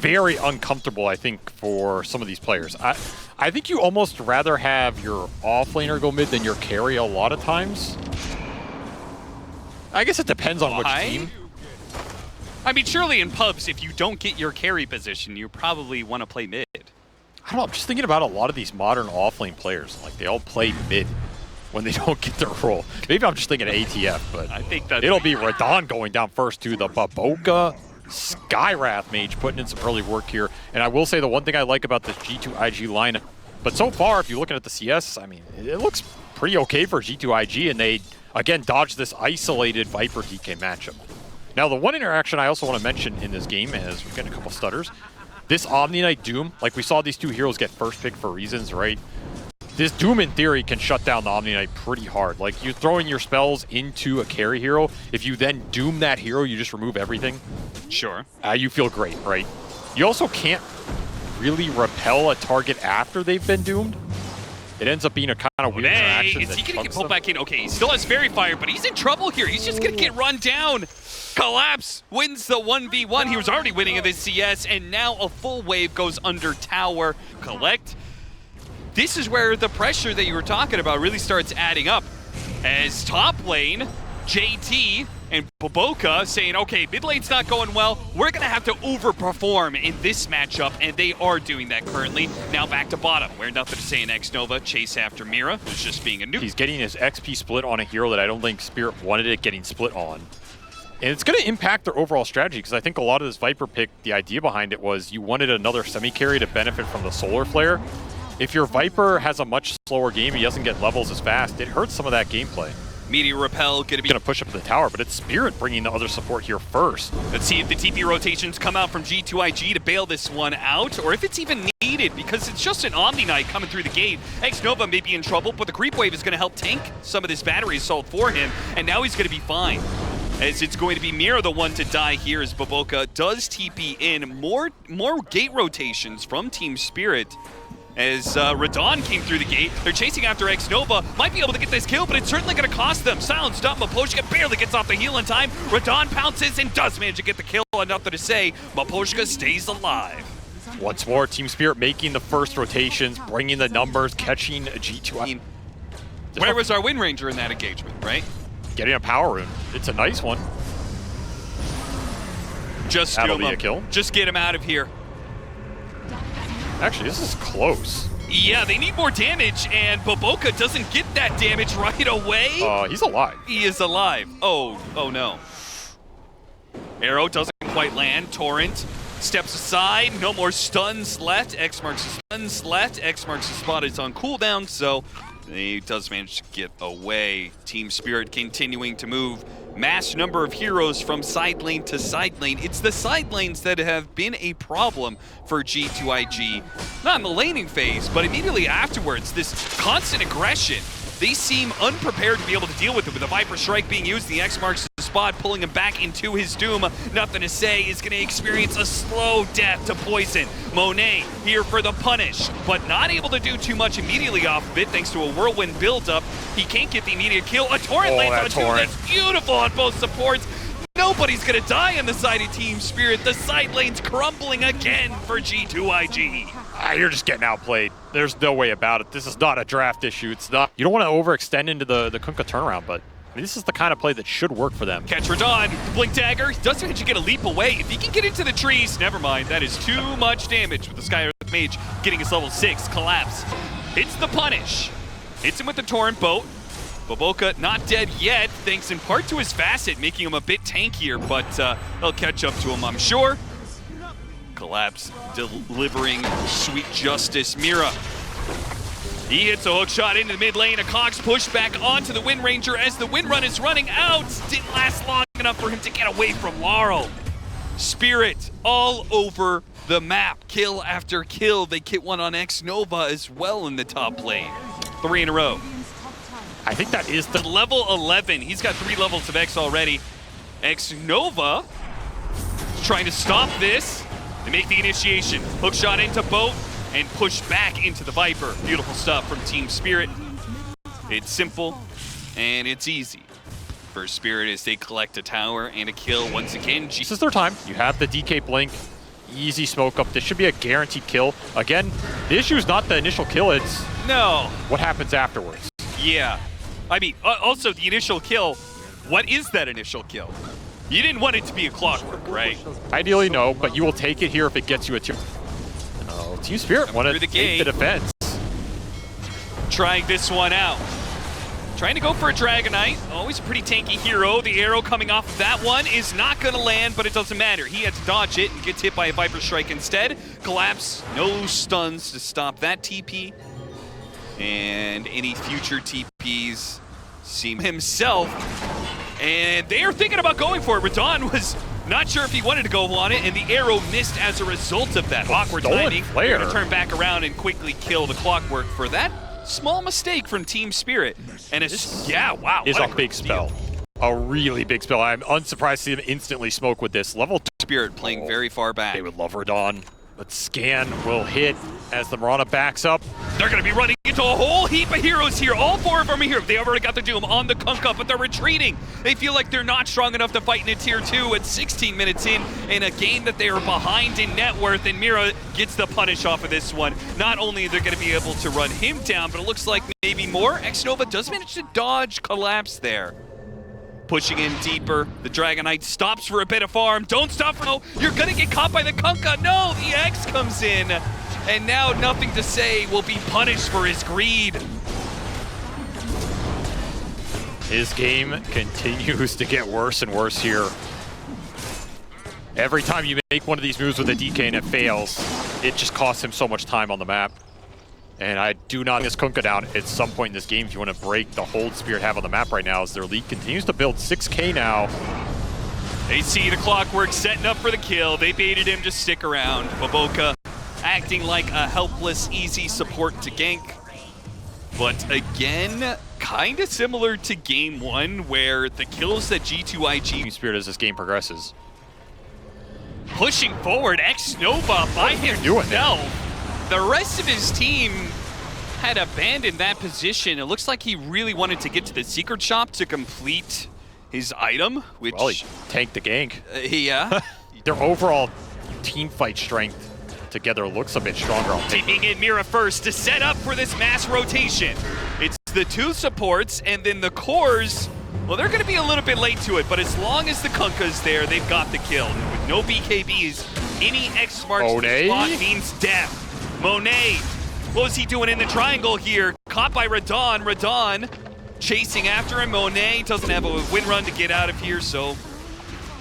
very uncomfortable, I think, for some of these players. I think you almost rather have your offlaner go mid than your carry a lot of times. I guess it depends on which team. I mean, surely in pubs, if you don't get your carry position, you probably want to play mid. I don't know, I'm just thinking about a lot of these modern offlane players. Like, they all play mid when they don't get their role. Maybe I'm just thinking ATF, but I think that it'll be Radon going down first to the Baboka. Skywrath Mage putting in some early work here. And I will say the one thing I like about this G2IG lineup, but so far, if you're looking at the CS, I mean, it looks pretty okay for G2IG, and they, again, dodged this isolated Viper DK matchup. Now, the one interaction I also want to mention in this game, as we're getting a couple stutters, this Omni Knight Doom, like we saw these two heroes get first pick for reasons, right? This Doom, in theory, can shut down the Omni Knight pretty hard. Like, you're throwing your spells into a carry hero. If you then Doom that hero, you just remove everything. Sure. You feel great, right? You also can't really repel a target after they've been doomed. It ends up being a kind of weird interaction. Is he going to get pulled back in? Okay, he still has Fairy Fire, but he's in trouble here. He's just going to get run down. Collapse wins the 1v1. He was already winning in this CS, and now a full wave goes under tower. Collect. This is where the pressure that you were talking about really starts adding up. As top lane, JT and Baboka saying, okay, mid lane's not going well. We're going to have to overperform in this matchup, and they are doing that currently. Now back to bottom, where nothing to say in Xnova. Chase after Mira, who's just being a noob. He's getting his XP split on a hero that I don't think Spirit wanted it getting split on. And it's going to impact their overall strategy, because I think a lot of this Viper pick, the idea behind it was you wanted another semi-carry to benefit from the Solar Flare. If your Viper has a much slower game, he doesn't get levels as fast, it hurts some of that gameplay. Meteor Repel going to push up to the tower, but it's Spirit bringing the other support here first. Let's see if the TP rotations come out from G2IG to bail this one out, or if it's even needed, because it's just an Omni Knight coming through the gate. Xnova may be in trouble, but the creep wave is going to help tank some of this battery assault for him, and now he's going to be fine. As it's going to be Mira the one to die here, as Baboka does TP in. More gate rotations from Team Spirit. As Radon came through the gate, they're chasing after Xnova. Might be able to get this kill, but it's certainly going to cost them. Silence up, Miposhka barely gets off the heal in time. Radon pounces and does manage to get the kill, and nothing to say. Miposhka stays alive. Once more, Team Spirit making the first rotations, bringing the numbers, catching a G2. Where was our Wind Ranger in that engagement, right? Getting a power rune. It's a nice one. Just that'll be a kill. Just get him out of here. Actually, this is close. Yeah, they need more damage, and Baboka doesn't get that damage right away. He's alive. He is alive. Oh no. Arrow doesn't quite land. Torrent steps aside. No more stuns left. X marks the stuns left. X marks the spot. It's on cooldown, so he does manage to get away. Team Spirit continuing to move. Mass number of heroes from side lane to side lane. It's the side lanes that have been a problem for G2IG. Not in the laning phase, but immediately afterwards, this constant aggression. They seem unprepared to be able to deal with it, with the Viper Strike being used. The X marks the spot, pulling him back into his doom. Nothing to say, is going to experience a slow death to poison. Monet here for the punish, but not able to do too much immediately off of it thanks to a whirlwind build-up. He can't get the immediate kill. A torrent lands on a torrent. That's beautiful on both supports. Nobody's going to die on the side of Team Spirit. The side lane's crumbling again for G2IG. You're just getting outplayed. There's no way about it. This is not a draft issue. It's not. You don't want to overextend into the Kunkka turnaround, but I mean, this is the kind of play that should work for them. Catch Radon, Blink Dagger, doesn't manage to get a leap away. If he can get into the trees, never mind. That is too much damage with the Sky Earth Mage getting his level 6. Collapse. Hits the punish. Hits him with the Torrent Boat. Baboka not dead yet, thanks in part to his facet, making him a bit tankier, but they'll catch up to him, I'm sure. Collapse delivering sweet justice. Mira. He hits a hook shot into the mid lane. A Cox pushed back onto the Wind Ranger as the Wind Run is running out. Didn't last long enough for him to get away from Laurel. Spirit all over the map. Kill after kill. They get one on Xnova as well in the top lane. 3 in a row. I think that is the level 11. He's got 3 levels of X already. Xnova trying to stop this. They make the initiation. Hook shot into boat and push back into the Viper. Beautiful stuff from Team Spirit. It's simple and it's easy for Spirit as they collect a tower and a kill once again. This is their time. You have the DK Blink. Easy smoke up. This should be a guaranteed kill. Again, the issue is not the initial kill, it's No. what happens afterwards. Yeah. I mean, also the initial kill. What is that initial kill? You didn't want it to be a clockwork, right? Ideally, no, but you will take it here if it gets you a tier. Oh, Team Spirit want to Through the take gate. the defense. Trying this one out. Trying to go for a Dragonite. Always a pretty tanky hero. The arrow coming off of that one is not going to land, but it doesn't matter. He had to dodge it and gets hit by a Viper Strike instead. Collapse, no stuns to stop that TP. And any future TPs seem himself. And they are thinking about going for it. Radon was not sure if he wanted to go on it, and the arrow missed as a result of that. Awkward Stolen timing. flare. They're going to turn back around and quickly kill the Clockwork for that small mistake from Team Spirit. And yeah, wow. Is what a big great steal. spell. A really big spell. I'm unsurprised to see him instantly smoke with this. Level 2. Spirit playing very far back. They would love Radon. But Scan will hit as the Mirana backs up. They're going to be running into a whole heap of heroes here. All four of them are here. They already got the Doom on the Kunkka, but they're retreating. They feel like they're not strong enough to fight in a tier 2 at 16 minutes in a game that they are behind in net worth, and Mira gets the punish off of this one. Not only are they going to be able to run him down, but it looks like maybe more. Xnova does manage to dodge Collapse there. Pushing in deeper, the Dragonite stops for a bit of farm. Don't stop for no, you're gonna get caught by the Kunkka. No, the X comes in. And now Nothing to Say will be punished for his greed. His game continues to get worse and worse here. Every time you make one of these moves with a DK and it fails, it just costs him so much time on the map. And I do not this Kunkka down at some point in this game if you want to break the hold Spirit have on the map right now as their lead continues to build 6K now. They see the Clockwork setting up for the kill. They baited him to stick around. Baboka acting like a helpless, easy support to gank. But again, kind of similar to game 1 where the kills that G2IG Spirit as this game progresses. pushing forward, Xnova by himself. The rest of his team had abandoned that position. It looks like he really wanted to get to the secret shop to complete his item, which... Well, he tanked the gank. Yeah. Their overall team fight strength together looks a bit stronger on paper. Keeping in Mira first to set up for this mass rotation. It's the two supports and then the cores. Well, they're going to be a little bit late to it, but as long as the Kunkka's there, they've got the kill. With no BKBs, any X marks to the spot means death. Monet, what was he doing in the triangle here? Caught by Radon. Radon chasing after him. Monet doesn't have a win run to get out of here, so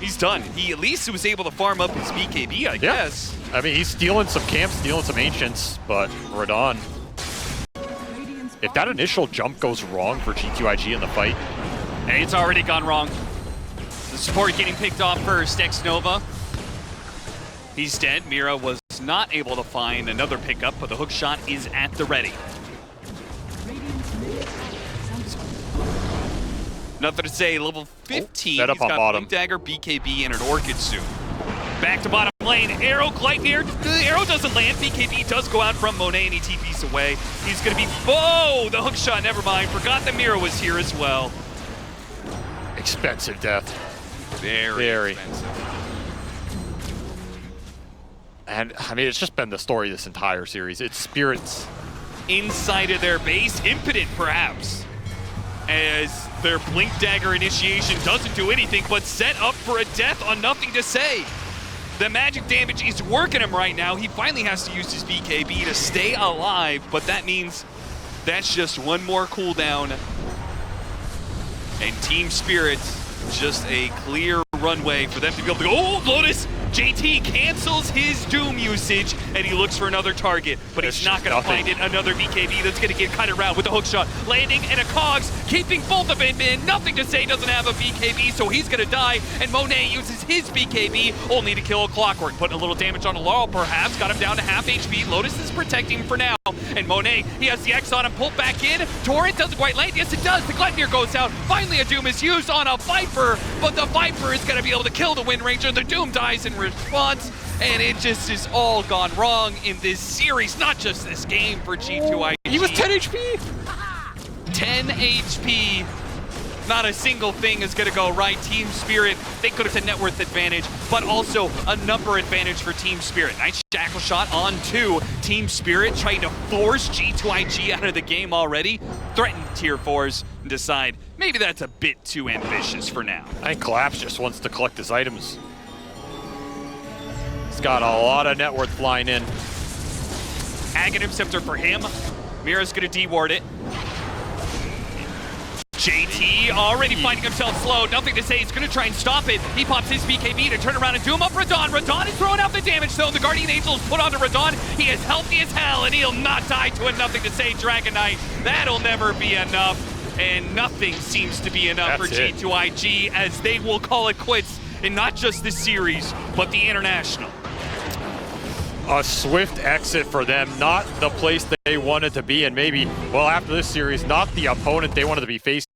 he's done. He at least was able to farm up his BKB, I guess. I mean, he's stealing some camps, stealing some Ancients, but Radon. If that initial jump goes wrong for G2IG in the fight. And it's already gone wrong. The support getting picked off first, Xnova. He's dead. Mira was not able to find another pickup, but the hook shot is at the ready. Nothing to Say, level 15. Set up He's on got bottom. Blink Dagger, BKB, and an Orchid soon. Back to bottom lane. Arrow, Gleipnir. The arrow doesn't land. BKB does go out from Monet, and he TPs away. He's going to be... Oh, the hook shot, never mind. Forgot that Mira was here as well. Expensive death. Very expensive. And, I mean, it's just been the story this entire series. It's Spirits. Inside of their base, impotent perhaps, as their Blink Dagger initiation doesn't do anything but set up for a death on Nothing to Say. The magic damage is working him right now. He finally has to use his BKB to stay alive, but that means that's just one more cooldown. And Team Spirit, just a clear runway for them to be able to go. Oh, Lotus! JT cancels his Doom usage, and he looks for another target, but he's not going to find it. Another BKB that's going to get cut around with a hook shot. Landing and a Cogs, keeping both of them in. Nothing to Say doesn't have a BKB, so he's going to die, and Monet uses his BKB only to kill a Clockwork. Putting a little damage on a Laurel, perhaps. Got him down to half HP. Lotus is protecting him for now, and Monet, he has the X on him, pulled back in. Torrent doesn't quite land. Yes, it does. The Gleipnir goes out. Finally, a Doom is used on a Viper, but the Viper is going to be able to kill the Wind Ranger. The Doom dies in response, and it just is all gone wrong in this series, not just this game for G2IG. He was 10 HP? 10 HP Not a single thing is going to go right. Team Spirit, they could have a net worth advantage, but also a number advantage for Team Spirit. Nice shackle shot on two. Team Spirit trying to force G2IG out of the game already. Threaten tier 4s and decide maybe that's a bit too ambitious for now. I think Collapse just wants to collect his items. He's got a lot of net worth flying in. Aghanim Scepter for him. Mira's going to D-ward it. JT already finding himself slow. Nothing to say. He's going to try and stop it. He pops his BKB to turn around and do him up Radon. Radon is throwing out the damage though. The Guardian Angel is put onto Radon. He is healthy as hell and he'll not die to a nothing to say Dragon Knight. That'll never be enough. And nothing seems to be enough That's for it. G2IG as they will call it quits in not just the series, but the international. A swift exit for them, not the place they wanted to be, and maybe, well, after this series, not the opponent they wanted to be facing.